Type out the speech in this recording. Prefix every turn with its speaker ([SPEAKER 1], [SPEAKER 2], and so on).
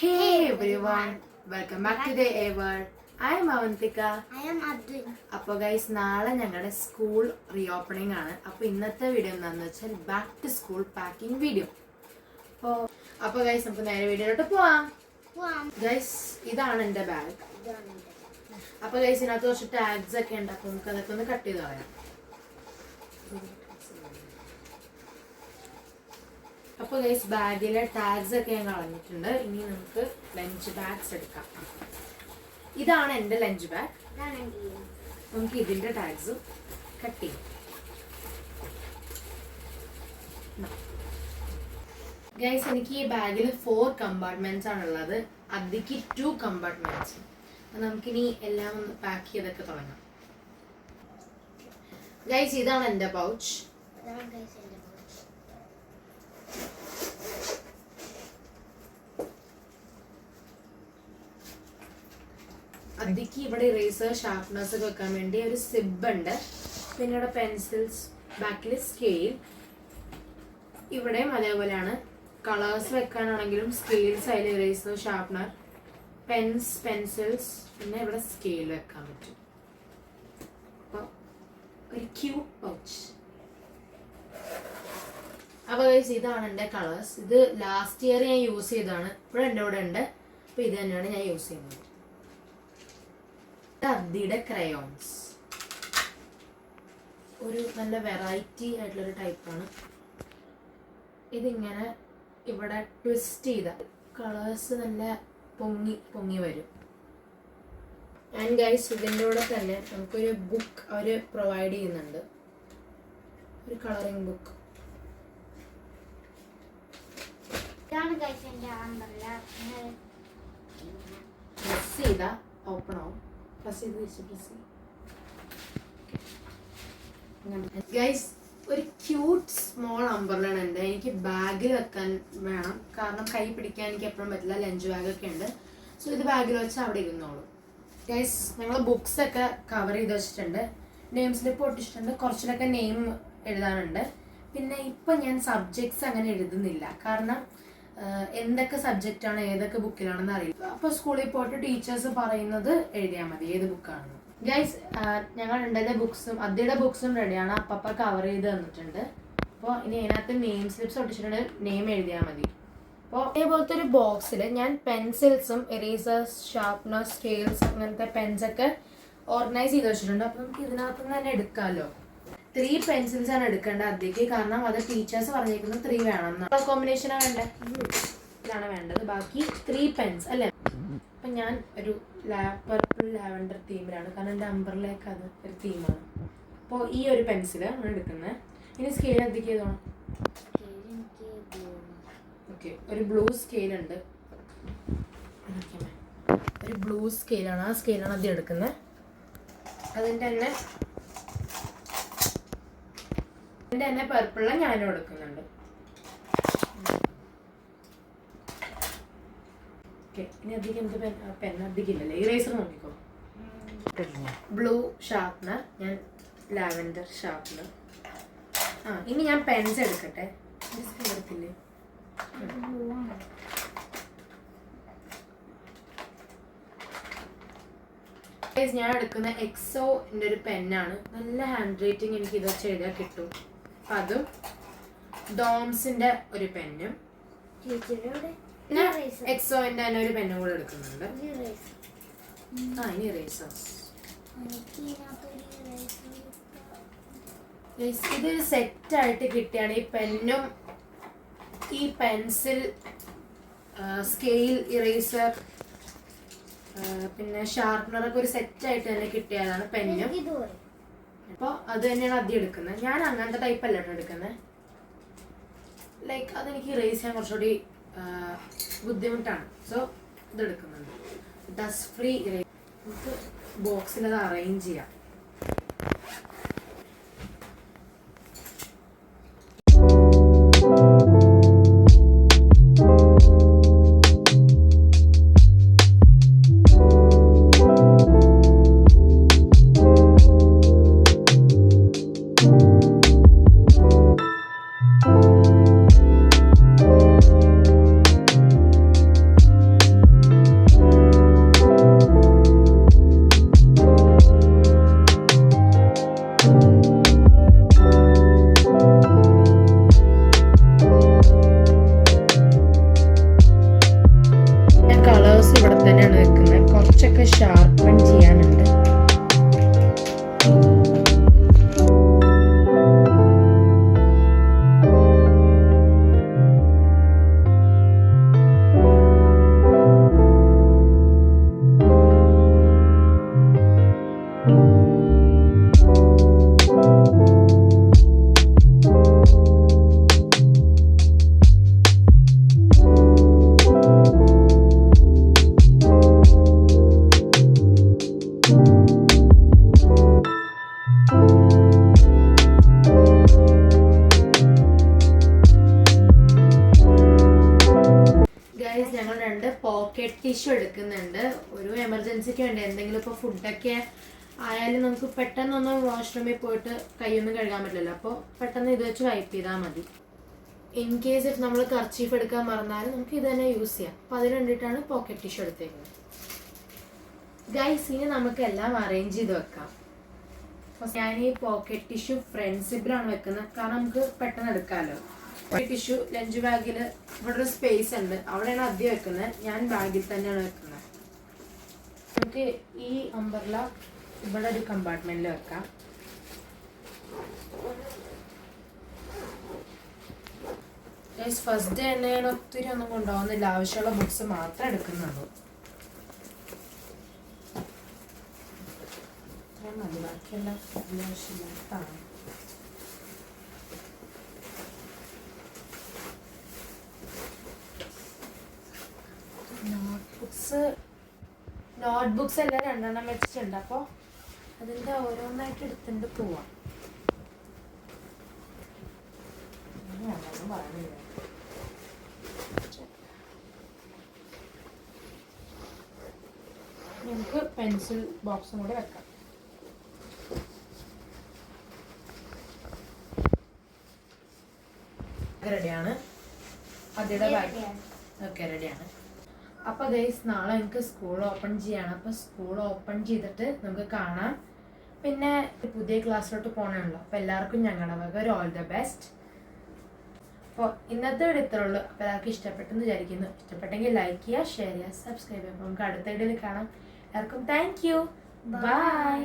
[SPEAKER 1] Hey everyone, welcome back to the A-World. I am Avantika.
[SPEAKER 2] I am Abdul.
[SPEAKER 1] അപ്പോൾ guys നാളെ ഞങ്ങളുടെ school reopening ആണ്. അപ്പോൾ ഇന്നത്തെ വീഡിയോ എന്താണെന്ന് വെച്ചാൽ back to school packing video. അപ്പോൾ ഗൈസ് നമുക്ക് നേരെ വീഡിയോയിലോട്ട് പോവാം. ഗൈസ് ഇതാണ് എൻ്റെ ബാഗ്. അപ്പോൾ ഗൈസ് ഇതിനകത്ത് കുറച്ച് ടാഗ്സ് ഒക്കെ ഉണ്ട്. അപ്പോൾ നമുക്ക് അതൊക്കെ ഒന്ന് കട്ട് ചെയ്ത് കളയാം. അപ്പോൾ ഗൈസ് ബാഗിലെ ടാഗ്സ് ഒക്കെ ഞാൻ കളഞ്ഞിട്ടുണ്ട്. ഇനി നമുക്ക് ലഞ്ച് ബാഗ്സ് എടുക്കാം. ഇതാണ് എൻ്റെ ലഞ്ച് ബാഗ്. നമുക്ക് ഇതിൻ്റെ ടാഗ്സും കട്ട് ചെയ്യാം. ഗൈസ് എനിക്ക് ഈ ബാഗിൽ 4 കമ്പാർട്ട്മെന്റ്സ് ആണുള്ളത്. അതിക്ക് 2 കമ്പാർട്ട്മെന്റ്സ്. നമുക്കിനി എല്ലാം ഒന്ന് പാക്ക് ചെയ്തൊക്കെ തുടങ്ങാം. ഗൈസ് ഇതാണ് എൻ്റെ പൗച്ച്. അതിക്ക് ഇവിടെ ഇറേസർ ഷാർപ്നേഴ്സ് ഒക്കെ വെക്കാൻ വേണ്ടി ഒരു സിബ് ഉണ്ട്. പിന്നെ ഇവിടെ പെൻസിൽസ്, ബാക്കിൽ സ്കെയിൽ, ഇവിടെയും അതേപോലെയാണ്. കളേഴ്സ് വെക്കാനാണെങ്കിലും സ്കെയിൽസ്, അതിൽ ഇറേസർ, ഷാർപ്നർ, പെൻസിൽസ്, പിന്നെ ഇവിടെ സ്കെയിൽ വെക്കാൻ പറ്റും. അപ്പോൾ ഒരു ക്യൂട്ട് പൗച്ച്. അപ്പോൾ ഗൈസ് ഇതാണ് എൻ്റെ കളേഴ്സ്. ഇത് ലാസ്റ്റ് ഇയർ ഞാൻ യൂസ് ചെയ്തതാണ്. ഇപ്പോഴും എൻ്റെ കൂടെ ഉണ്ട്. അപ്പോൾ ഇത് തന്നെയാണ് ഞാൻ യൂസ് ചെയ്യുന്നത്. അദ്ദിയുടെ ക്രയോൺസ് ഒരു നല്ല വെറൈറ്റി ആയിട്ടുള്ളൊരു ടൈപ്പാണ്. ഇതിങ്ങനെ ഇവിടെ ട്വിസ്റ്റ് ചെയ്ത കളേഴ്സ് നല്ല പൊങ്ങി വരും. ആൻഡ് ഗൈസ് ഇതിൻ്റെ കൂടെ തന്നെ നമുക്കൊരു ബുക്ക് അവർ പ്രൊവൈഡ് ചെയ്യുന്നുണ്ട്, ഒരു കളറിംഗ് ബുക്ക്. പ്രസ് ചെയ്താൽ ഓപ്പൺ ആവും. ഗൈസ് ഒരു ക്യൂട്ട് സ്മോൾ അംബ്രല്ലാണ് എൻ്റെ. എനിക്ക് ബാഗിൽ വെക്കാൻ വേണം, കാരണം കൈ പിടിക്കാൻ എനിക്ക് എപ്പോഴും പറ്റില്ല. ലഞ്ച് ബാഗൊക്കെ ഉണ്ട്. സോ ഇത് ബാഗിൽ വെച്ചാൽ അവിടെ ഇരുന്നോളൂ. ഗൈസ് ഞങ്ങൾ ബുക്സ് ഒക്കെ കവർ ചെയ്ത് വെച്ചിട്ടുണ്ട്. നെയിം സ്ലിപ്പ് ഒട്ടിച്ചിട്ടുണ്ട്. കുറച്ചിലൊക്കെ നെയിം എഴുതാനുണ്ട്. പിന്നെ ഇപ്പം ഞാൻ സബ്ജക്ട്സ് അങ്ങനെ എഴുതുന്നില്ല, കാരണം എന്തൊക്കെ സബ്ജക്റ്റാണ് ഏതൊക്കെ ബുക്കിലാണെന്ന് അറിയില്ല. അപ്പോൾ സ്കൂളിൽ പോയിട്ട് ടീച്ചേഴ്സ് പറയുന്നത് എഴുതിയാൽ മതി ഏത് ബുക്കാണെന്ന്. ഗൈസ് ഞങ്ങൾ എൻ്റെ ബുക്സും അദ്യയുടെ ബുക്സും റെഡിയാണ്. അപ്പ കവർ ചെയ്ത് തന്നിട്ടുണ്ട്. അപ്പോൾ ഇനി അതിനകത്ത് നെയിം സ്ലിപ്സ് ഒട്ടിച്ചിട്ടുണ്ട്. നെയിം എഴുതിയാൽ മതി. അപ്പോൾ ഇതേപോലത്തെ ഒരു ബോക്സിൽ ഞാൻ പെൻസിൽസും എറേസേഴ്സ്, ഷാർപ്നേഴ്സ്, സ്കെയിൽസ്, അങ്ങനത്തെ പെൻസൊക്കെ ഓർഗനൈസ് ചെയ്ത് വെച്ചിട്ടുണ്ട്. അപ്പോൾ നമുക്ക് ഇതിനകത്ത് നിന്ന് തന്നെ എടുക്കാമല്ലോ. 3 പെൻസിൽസ് ആണ് എടുക്കേണ്ടത് അദ്യക്ക്, കാരണം അത് ടീച്ചേഴ്സ് പറഞ്ഞിരിക്കുന്നത് 3 വേണം. കോമ്പിനേഷനാണ് വേണ്ടത്. ഇതാണ് വേണ്ടത്. ബാക്കി 3 പെൻസ് അല്ലേ. അപ്പം ഞാൻ ഒരു പർപ്പിൾ ലാവൻഡർ തീമിലാണ്, കാരണം എൻ്റെ അംബ്രലേക്ക് അത് ഒരു തീമാണ്. അപ്പോൾ ഈ ഒരു പെൻസിലാണ് എടുക്കുന്നത്. ഇനി സ്കെയിൽ അദ്യക്ക് ചെയ്തോണം. ഓക്കെ, ഒരു ബ്ലൂ സ്കെയിലുണ്ട്. ഒരു ബ്ലൂ സ്കെയിലാണ്. ആ സ്കെയിലാണ് അദ്യം എടുക്കുന്നത്. അതിൻ്റെ തന്നെ പർപ്പിള ഞാനും എടുക്കുന്നുണ്ട്. ഓക്കെ, ഇനി അധികം എന്ത് പെൻ അധികമില്ലല്ലേ. ഇറേസർ നോക്കിക്കോ. ബ്ലൂ ഷാർപ്നർ, ഞാൻ ലാവൻഡർ ഷാർപ്നർ. ഇനി ഞാൻ പെൻസ് എടുക്കട്ടെ. എടുത്തില്ലേ? ഞാൻ എടുക്കുന്ന എക്സോൻ്റെ ഒരു പെന്നാണ്. നല്ല ഹാൻഡ് റൈറ്റിംഗ്, എനിക്ക് ഇത് വെച്ച് എഴുതിയാൽ കിട്ടും. അപ്പം അതും ഡോംസിൻ്റെ ഒരു പെന്നും, എക്സോൻ്റെ തന്നെ ഒരു പെന്നും കൂടെ എടുക്കുന്നുണ്ട്. ഇനി ഇറേസേഴ്സ്. ഇതൊരു സെറ്റായിട്ട് കിട്ടിയാണ്. ഈ പെന്നും ഈ പെൻസിൽ, സ്കെയിൽ, ഇറേസർ, പിന്നെ ഷാർപ്നറൊക്കെ ഒരു സെറ്റായിട്ട് തന്നെ കിട്ടിയതാണ് പെന്നും. അപ്പോൾ അത് തന്നെയാണ് ആദ്യം എടുക്കുന്നത്. ഞാൻ അങ്ങനത്തെ ടൈപ്പ് അല്ല കേട്ടോ എടുക്കുന്നത്. ലൈക്ക് അതെനിക്ക് ഇറേസ് ചെയ്യാൻ കുറച്ചുകൂടി ബുദ്ധിമുട്ടാണ്. സോ ഇതെടുക്കുന്നുണ്ട്. Dust free erase. നമുക്ക് ബോക്സിൽ അത് അറേഞ്ച് ചെയ്യാം. എടുത്തിട്ടുണ്ട്. പോക്കറ്റ് ടിഷ്യൂ എടുക്കുന്നുണ്ട്. ഒരു എമർജൻസിക്ക് വേണ്ടി എന്തെങ്കിലും ഇപ്പോൾ ഫുഡൊക്കെ ആയാലും നമുക്ക് പെട്ടെന്നൊന്നും വാഷ്റൂമിൽ പോയിട്ട് കൈയൊന്നും കഴുകാൻ പറ്റില്ലല്ലോ. അപ്പോൾ പെട്ടെന്ന് ഇത് വെച്ച് വൈപ്പ് ചെയ്താൽ മതി. ഇൻ കേസ് ഇഫ് നമ്മൾ കർച്ചീഫ് എടുക്കാൻ മറന്നാലും നമുക്ക് ഇത് തന്നെ യൂസ് ചെയ്യാം. അപ്പോൾ അതിന് വേണ്ടിയിട്ടാണ് പോക്കറ്റ് ടിഷ്യൂ എടുത്തേക്കുന്നത്. ഗൈസ്, ഇനി നമുക്ക് എല്ലാം അറേഞ്ച് ചെയ്ത് വെക്കാം. ഞാൻ ഈ പോക്കറ്റ് ടിഷ്യൂ ഫ്രണ്ട് സിബിലാണ് വെക്കുന്നത്, കാരണം നമുക്ക് പെട്ടെന്ന് എടുക്കാമല്ലോ. പോക്കറ്റ് ടിഷ്യൂ ലഞ്ച് ബാഗിൽ ഇവിടെ ഒരു സ്പേസ് ഉണ്ട്, അവിടെയാണ് ആദ്യം വെക്കുന്നത്. ഞാൻ ബാഗിൽ തന്നെയാണ് വെക്കുന്നത്. നമുക്ക് ഈ അംബ്രല്ല ഇവിടെ ഒരു കമ്പാർട്ട്മെന്റിൽ വെക്കാം. ഫസ്റ്റ് ഡേ തന്നെ ഞാൻ ഒത്തിരി ഒന്നും കൊണ്ടുപോകുന്നില്ല, ആവശ്യമുള്ള ബുക്സ് മാത്രമേ എടുക്കുന്നുള്ളൂ. മതി, ബാക്കിയെല്ലാം ആവശ്യമില്ലാത്തതാണ്. നോട്ട്ബുക്സ് എല്ലാം 2 വെച്ചിട്ടുണ്ട്. അപ്പോൾ അതിൻ്റെ ഓരോന്നായിട്ട് എടുത്തിട്ട് പോവാം. നമുക്ക് പെൻസിൽ ബോക്സും കൂടെ വെക്കാം. റെഡിയാണ്. അതിയുടെ ബാഗ് ഓക്കെ റെഡിയാണ്. അപ്പോൾ ഗൈസ്, നാളെ എനിക്ക് സ്കൂൾ ഓപ്പൺ ചെയ്യണം. അപ്പോൾ സ്കൂൾ ഓപ്പൺ ചെയ്തിട്ട് നമുക്ക് കാണാം. പിന്നെ പുതിയ ക്ലാസ്സിലോട്ട് പോകണമല്ലോ. അപ്പോൾ എല്ലാവർക്കും ഞങ്ങളുടെ വക ഒരു ഓൾ ദ ബെസ്റ്റ്. അപ്പോൾ ഇന്നത്തെ വീഡിയോ ഇത്രേ ഉള്ളൂ. അപ്പോൾ എല്ലാവർക്കും ഇഷ്ടപ്പെട്ടെന്ന് വിചാരിക്കുന്നു. ഇഷ്ടപ്പെട്ടെങ്കിൽ ലൈക്ക് ചെയ്യുക, ഷെയർ ചെയ്യുക, സബ്സ്ക്രൈബ് ചെയ്യുക. അപ്പോൾ നമുക്ക് അടുത്ത വീഡിയോയിൽ കാണാം. എല്ലാവർക്കും താങ്ക് യു. ബൈ.